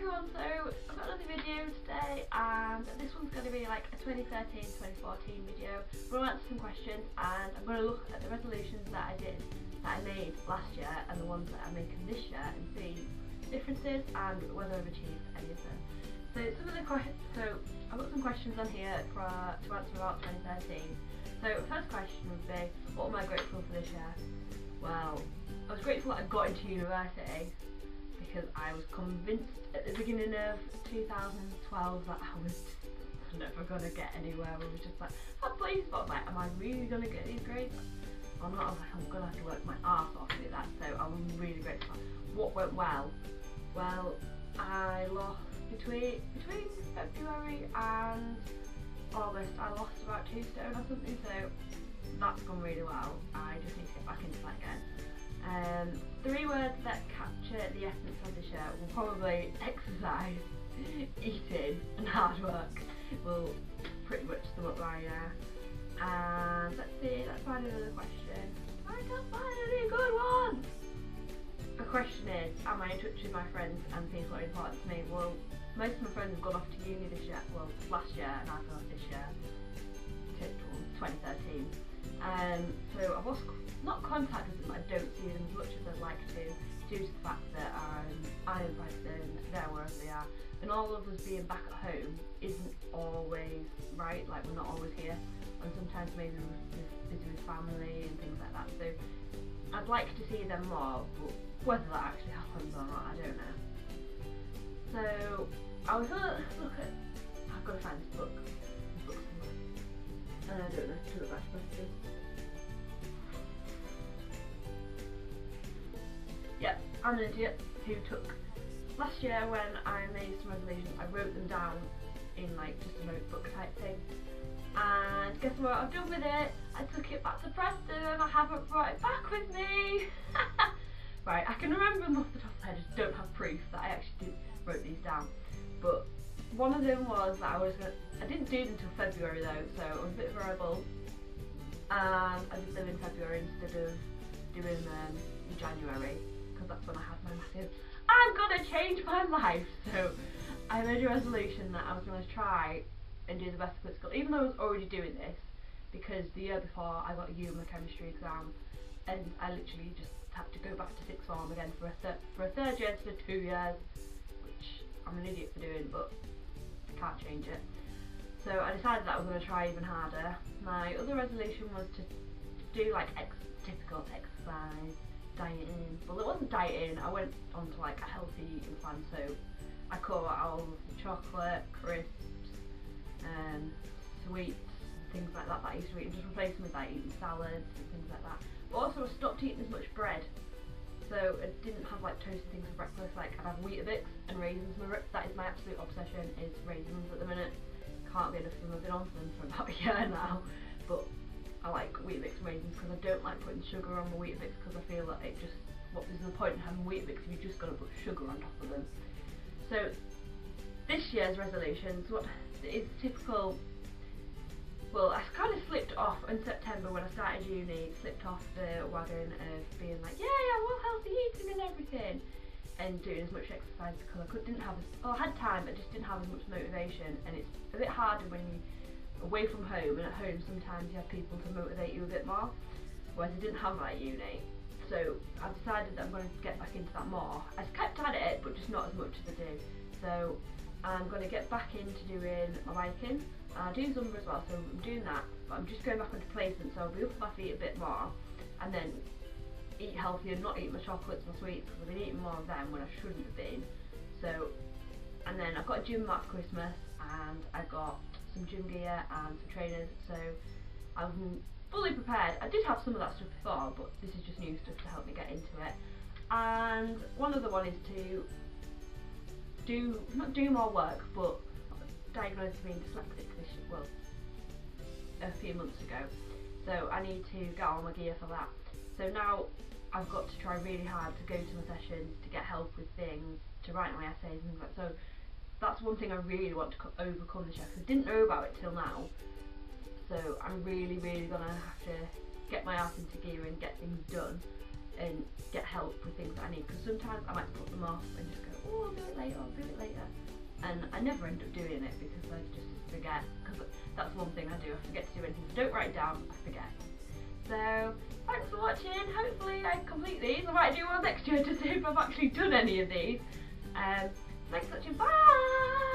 everyone, so I've got another video today and this one's going to be like a 2013-2014 video. I'm going to answer some questions and I'm going to look at the resolutions that I made last year and the ones that I'm making this year and see differences and whether I've achieved any of them. So I've got some questions on here to answer about 2013. So the first question would be, what am I grateful for this year? Well, I was grateful that I got into university because I was convinced at the beginning of 2012 that I was never going to get anywhere. I was just like, please, but I was like, am I really going to get these grades? Or not? I was like, I'm going to have to work my arse off to do that, so I'm really grateful. What went well? Well, I lost between February and August, I lost about 2 stone or something, so that's gone really well. I just need to get back into that again. 3 words that capture the essence of the year will probably exercise, eating and hard work will pretty much sum up my year. And let's see, let's find another question. I can't find any good ones! The question is, am I in touch with my friends and people that are important to me? Well, most of my friends have gone off to uni this year, well last year, and I've gone off this year, 2013. So I've lost not contact with them, I don't see them as much as I'd like to, due to the fact that I'm in Preston, they're wherever they are, and all of us being back at home isn't always right, like we're not always here, and sometimes maybe we're busy with family and things like that, so I'd like to see them more, but whether that actually happens or not, I don't know. So I was gonna look at, I've got to find this book somewhere, and I don't know to look back to. Yeah, I'm an idiot who took, last year when I made some resolutions, I wrote them down in like just a notebook type thing, and guess what I've done with it? I took it back to Preston and I haven't brought it back with me. Right, I can remember them off the top of my head, I just don't have proof that I actually wrote these down. But one of them was that I didn't do them until February though, so I was a bit of a rebel, and I did them in February instead of doing them in January, because that's when I had my massive, I'm gonna change my life. So I made a resolution that I was gonna try and do the best I could at school, even though I was already doing this, because the year before I got a U in my chemistry exam, and I literally just had to go back to sixth form again for a third year instead of 2 years, which I'm an idiot for doing, but I can't change it. So I decided that I was going to try even harder. My other resolution was to do like typical exercise, dieting. Well, it wasn't dieting, I went on to like a healthy eating plan, so I cut out all of the chocolate, crisps, sweets, things like that I used to eat, and just replace them with like eating salads and things like that. But also I stopped eating as much bread, so I didn't have like toasted things for breakfast. Like I'd have Weetabix and raisins. That is my absolute obsession, is raisins at the minute. Can't get enough of them. I've been on them for about a year now, but I like Weetabix and raisins because I don't like putting sugar on my Weetabix, because I feel that it just, what is the point in having Weetabix if you're just going to put sugar on top of them? So this year's resolutions, what is typical. Well, I kind of slipped off in September when I started uni, slipped off the wagon of being like, yeah, I want healthy eating and everything, and doing as much exercise because I had time, but just didn't have as much motivation, and it's a bit harder when you're away from home, and at home sometimes you have people to motivate you a bit more, whereas I didn't have that at uni. So I've decided that I'm going to get back into that more. I kept at it, but just not as much as I do. So I'm going to get back into doing my biking. I do Zumba as well, so I'm doing that, but I'm just going back onto placement, so I'll be up on my feet a bit more, and then eat healthy and not eat my chocolates and sweets, because I've been eating more of them when I shouldn't have been. So, and then I've got a gym mat for Christmas, and I got some gym gear and some trainers, so I'm fully prepared. I did have some of that stuff before, but this is just new stuff to help me get into it. And one other one is to not do more work, but diagnosed being dyslexic a few months ago, so I need to get all my gear for that. So now I've got to try really hard to go to my sessions, to get help with things, to write my essays and things like that. So that's one thing I really want to overcome this year, because I didn't know about it till now. So I'm really gonna have to get my ass into gear and get things done and get help with things that I need, because sometimes I might put them off and just go, oh, I'll do it later, and I never end up doing it because I just forget, because that's one thing I do, I forget to do anything. If I don't write it down, I forget. So thanks for watching. Hopefully I complete these. I might do one next year to see if I've actually done any of these. Thanks for watching. Bye!